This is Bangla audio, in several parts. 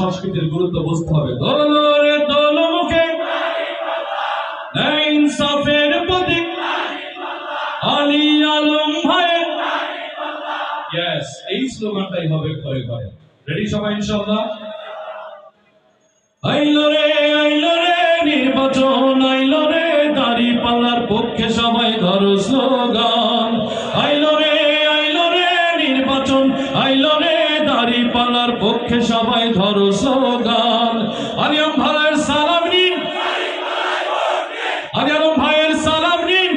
সংস্কৃতির গুরুত্ব বুঝতে হবে। দোলরে দোলমুখে ইনসাফের প্রতীক আলী আলম ভাইয়ের, ইয়েস, এই স্লোগানটাই হবে ঘরে ঘরে। রেডি সবাই ইনশাআল্লাহ? আইলো রে নির্বাচন, আইলো রে দাঁড়িপাল্লার পক্ষে সবাই ধরো স্লোগান। আইলো রে নির্বাচন, আইলো রে দাঁড়িপাল্লার পক্ষে সবাই ধরো স্লোগান। আলিয়াম ভাইয়ের সালাম নিন, আলিয়াম ভাইয়ের সালাম নিন,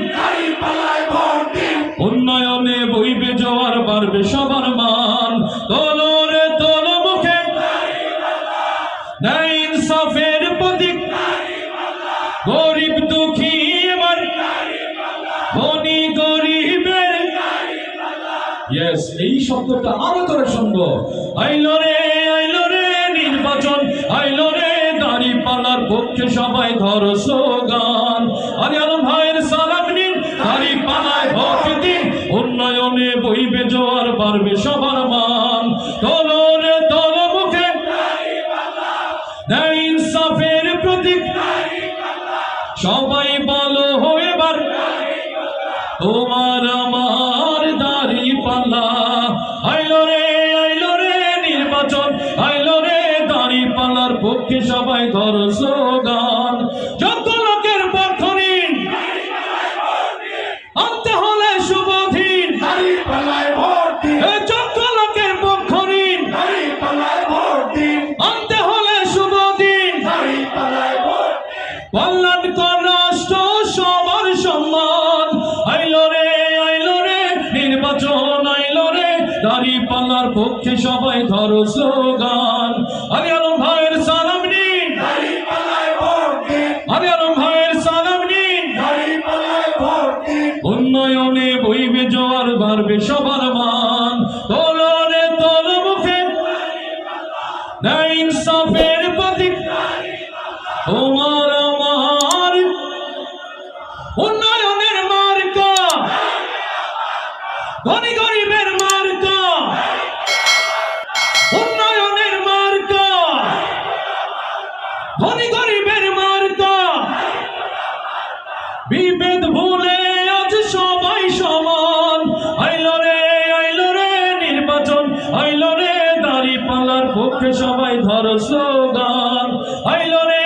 উন্নয়নে বইবে জোয়ার, বাড়বে সবার মান। দোলরে দোলমুখে ইনসাফের প্রতীক, গরিব দুঃখী এবার ধনী গরিবের, ইয়েস, এই শব্দটা আরো করে শুনবো। আইলো রে নির্বাচন, আইলো রে দাঁড়িপাল্লার পক্ষে সবাই ধরো স্লোগান। আলী আলম ভাইয়ের সালাম নিন, দাঁড়িপাল্লায় ভোট দিন, উন্নয়নে বইবে জোয়ার, বাড়বে সবার মান। দোলরে দোলমুখে ইনসাফের প্রতীক, সবাই বলো এবার তোমার আমার দাঁড়িপাল্লা। আইলো রে নির্বাচন, আইলো রে দাঁড়িপাল্লার পক্ষে সবাই ধরো স্লোগান। যত লোকের পক্ষ নিন, আনতে হলে শুভদিন, যত লোকের পক্ষ নিন, আনতে হলে শুভদিন। কল্যাণ কর রাষ্ট্র সবার সম্মান। আইলো রে নির্বাচন, আইলো রে দাঁড়িপাল্লার পক্ষে সবাই ধরো স্লোগান। আলী আলম ভাইয়ের সালাম নিন, আলী আলম ভাইয়ের সালাম নিন, উন্নয়নে বইবে জোয়ার, বাড়বে সবার মান। দোলরে দোলমুখে ইনসাফের প্রতীক, তোমার আমার উন্নয়নের মার্কা, ধনী গরিবের মার্কা, উন্নয়নের মার্কা, ধনী গরিবের মার্কা। বিভেদ ভুলে আজ সবাই সমান। আইলো রে নির্বাচন, আইলো রে দাঁড়িপাল্লার পক্ষে সবাই ধরো স্লোগান। আইলো রে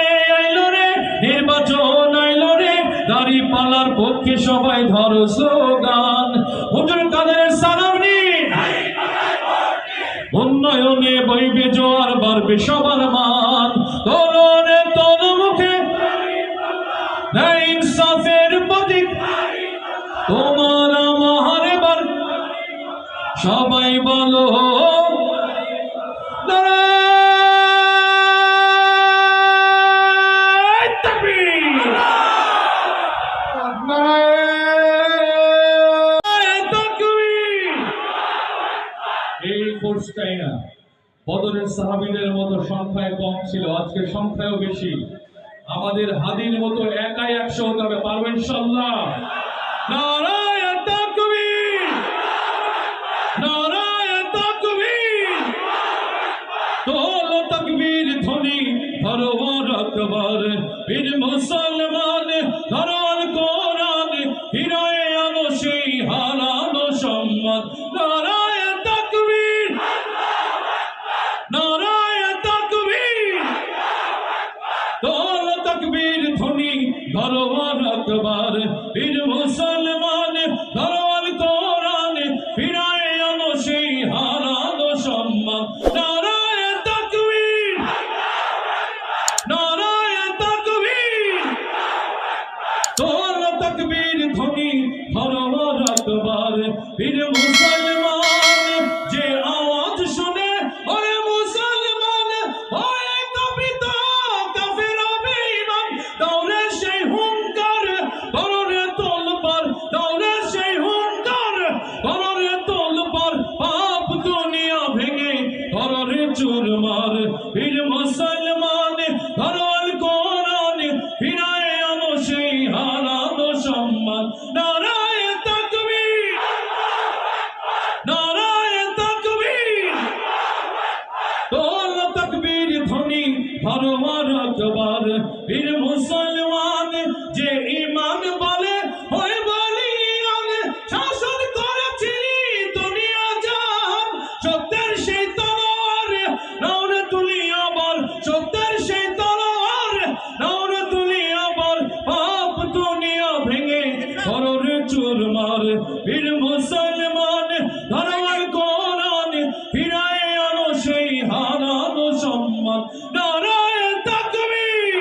নির্বাচন, আইলো রে দাঁড়িপাল্লার পক্ষে সবাই ধরো স্লোগান। হুজুর কাদের সালাম নিন, উন্নয়নে বইবে জোয়ার, বাড়বে সবার মান। দোলরে দোলমুখে ইনসাফের প্রতীক, তোমার আমার এবার সবাই বলো এই কোর্সটাই না, বদরের সাহাবীদের মতো সংখ্যায় কম ছিল, আজকে সংখ্যাও বেশি। আমাদের হাদির মতো একাই 100 হতে হবে, পারবেন ইনশাআল্লাহ? নারায়ে তাকবীর, নারায়ে তাকবীর, দোল তাকবীর ধ্বনি ধরো আকবার। বীর মুসলমান ধরো আল কোরআন, ফিরায়ে আনো সেই হারানো সম্মান। নারায়ে তাকবীর, নারায়ে তাকবীর, দোল তাকবীর ধ্বনি ধরো আকবার। বীর মুসলমান ধরো আল কোরআন, ফিরায়ে আনো সেই হারানো সম্মান। নারায়ে তাকবীর, নারায়ে তাকবীর, দোল তাকবীর ধ্বনি ধরো আকবার। বীর মুসলমান যে আওয়াজ শুনে, ওরে মুসলমান ভয়ে কাঁপিত কাফের বেঈমান। দৌড়ে সেই হুঙ্কার, কররে তোলপার, দৌড়ে সেই হুঙ্কার, কররে তোলপার। পাপ দুনিয়া ভেঙে কররে চুরমার। বীর মুসলমান ধরো আল কোরআন, ফিরায়ে আনো সেই হারানো সম্মান। নারায়ে তাকবীর, নারায়ে তাকবীর, দোল তাকবীর। ধরবার আকবার বীর মুসলমান যে ঈমান বলে হয় বলিয়ান শাসন করেছিলি দুনিয়া জাহান সত্যের সেই তলোয়ার নাওরে তুলি আবার সত্যের সেই তলোয়ার নাওরে তুলি আবার পাপ দুনিয়া ভেঙে কররে চুরমার বীর মুসলমান ধরবার কোরআন ফিরায়ে আনো সেই হারানো সম্মান নারায়ে তাকবীর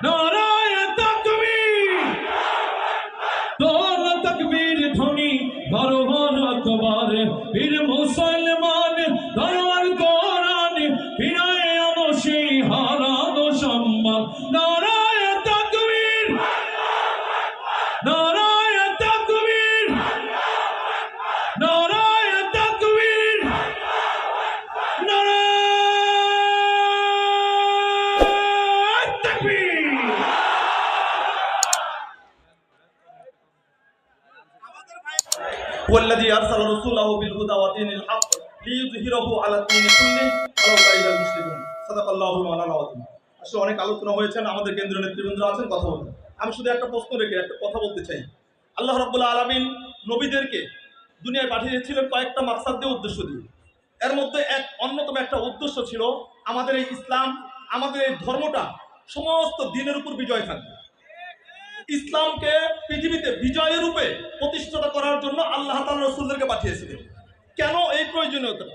নারায়ে তাকবীর দোল তাকবীর ধ্বনি ধরবার আকবার বীর মুসলমান ধরবার কোরআন ফিরায়ে আনো সেই হারানো সম্মান নারায়ে তাকবীর নারায়ে তাকবীর নারায়ে তাকবীর নারায়ে তাকবীর والذي أرسل رسوله بالهدى ودين الحق ليظهره على الدين كله ولو كره المشركون صدق الله مولانا العظيم। আসলে অনেক আলোচনা হয়েছে, আমাদের কেন্দ্রীয় নেতৃবৃন্দ আছেন, কথা বলতে আমি শুধু একটা প্রশ্ন রেখে একটা কথা বলতে চাই। আল্লাহ রাব্বুল আলামিন নবীদেরকে দুনিয়ায় পাঠিয়েছিলেন কয়েকটা মাকসাদ দিয়ে, উদ্দেশ্য দিয়ে। এর মধ্যে এক অন্যতম একটা উদ্দেশ্য ছিল আমাদের এই ইসলাম, আমাদের এই ধর্মটা সমস্ত দিনের উপর বিজয় থাকবে। ইসলামকে পৃথিবীতে বিজয়ের রূপে প্রতিষ্ঠাতা করার জন্য আল্লাহ তাআলা রাসূলদেরকে পাঠিয়েছিলেন। কেন এই প্রয়োজনীয়তা?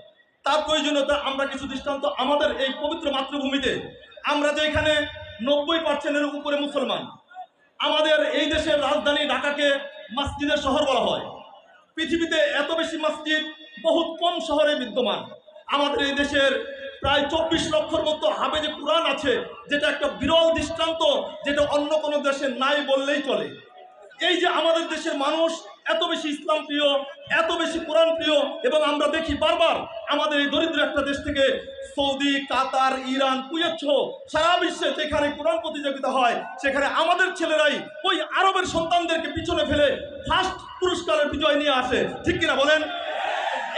তার প্রয়োজনীয়তা আমরা কিছু দৃষ্টান্ত আমাদের এই পবিত্র মাতৃভূমিতে, আমরা যে এখানে 90% উপরে মুসলমান, আমাদের এই দেশের রাজধানী ঢাকাকে মসজিদের শহর বলা হয়। পৃথিবীতে এত বেশি মসজিদ বহুত কম শহরে বিদ্যমান। আমাদের এই দেশের প্রায় 24 লক্ষর মতো হাফেজে কুরআন আছে, যেটা একটা বিরল দৃষ্টান্ত, যেটা অন্য কোনো দেশে নাই বললেই চলে। এই যে আমাদের দেশের মানুষ এত বেশি ইসলাম প্রিয়, এত বেশি কোরআন প্রিয়, এবং আমরা দেখি বারবার আমাদের এই দরিদ্র একটা দেশ থেকে সৌদি, কাতার, ইরান, কুয়েত সহ সারা বিশ্বে যেখানে কোরআন প্রতিযোগিতা হয়, সেখানে আমাদের ছেলেরাই ওই আরবের সন্তানদেরকে পিছনে ফেলে ফার্স্ট পুরস্কারের বিজয় নিয়ে আসে। ঠিক কিনা বলেন?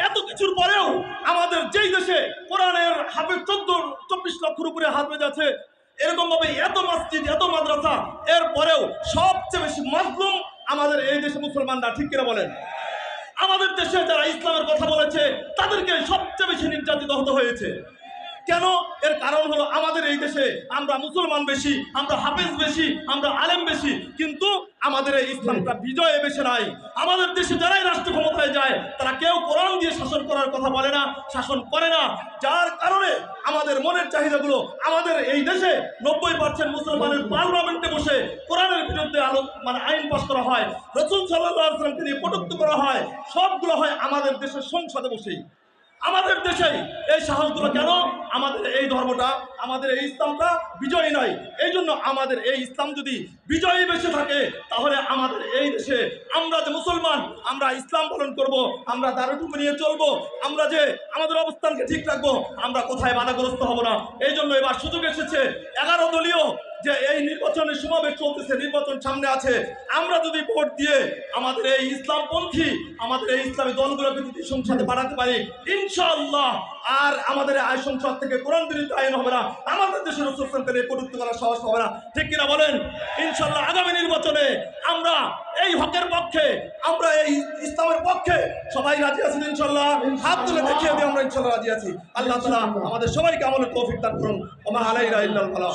এত কিছুর পরেও আমাদের যেই দেশে কোরআনের হাফেজ 24 লক্ষের উপরে হাফেজ আছে, এরকম ভাবে এত মসজিদ, এত মাদ্রাসা, এর পরেও সবচেয়ে বেশি মাজলুম আমাদের এই দেশে মুসলমানরা। ঠিক কিনা বলেন? আমাদের দেশে যারা ইসলামের কথা বলেছে তাদেরকে সবচেয়ে বেশি নির্যাতিত হতে হয়েছে। কেন? এর কারণ হলো আমাদের এই দেশে আমরা মুসলমান বেশি, আমরা হাফেজ বেশি, আমরা আলেম বেশি, কিন্তু আমাদের এই ইসলামটা বিজয়ে বেশি নাই। আমাদের দেশে যারাই রাষ্ট্র ক্ষমতায় যায় তারা কেউ কোরআন দিয়ে শাসন করার কথা বলে না, শাসন করে না, যার কারণে আমাদের মনের চাহিদাগুলো আমাদের এই দেশে 90% মুসলমানের পার্লামেন্টে বসে কোরআনের বিরুদ্ধে আইন পাস করা হয়, রাসূল সাল্লাল্লাহু আলাইহি ওয়াসাল্লামকে নিয়ে কটূক্তি করা হয়, সবগুলো হয় আমাদের দেশের সংসদে বসেই। আমাদের দেশেই এই সাহসগুলো কেন? আমাদের এই ধর্মটা, আমাদের এই ইসলামটা বিজয়ী নয়। এই জন্য আমাদের এই ইসলাম যদি বিজয়ী বেশি থাকে, তাহলে আমাদের এই দেশে আমরা যে মুসলমান, আমরা ইসলাম পালন করব, আমরা দারুটুকু নিয়ে চলবো, আমরা যে আমাদের অবস্থানকে ঠিক রাখবো, আমরা কোথায় বাধাগ্রস্ত হব না। এই জন্য এবার সুযোগ এসেছে 11 দলীয় যে এই নির্বাচনের সমাবেশ চলতেছে, নির্বাচন সামনে আছে, আমরা যদি ভোট দিয়ে আমাদের এই ইসলামপন্থী, আমাদের এই ইসলামী দলগুলোকে যদি সংসদে বাড়াতে পারি, ইনশাআল্লাহ আর আমাদের এই সংসদ থেকে কোরআন বিরোধী আইন হবে না, আমাদের দেশের রাসূলকে নিয়ে কটূক্তি করার সাহস হবে না। ঠিক কিনা বলেন? ইনশাআল্লাহ আগামী নির্বাচনে আমরা এই হকের পক্ষে, আমরা এই ইসলামের পক্ষে সবাই রাজি আছেন ইনশাআল্লাহ? হাত তুলে দেখিয়ে দিয়ে আমরা ইনশাআল্লাহ রাজি আছি। আল্লাহ তাআলা আমাদের সবাইকে আমলের তৌফিক দান করুন। ওয়া মা আলাইনা ইল্লাল বালাগ।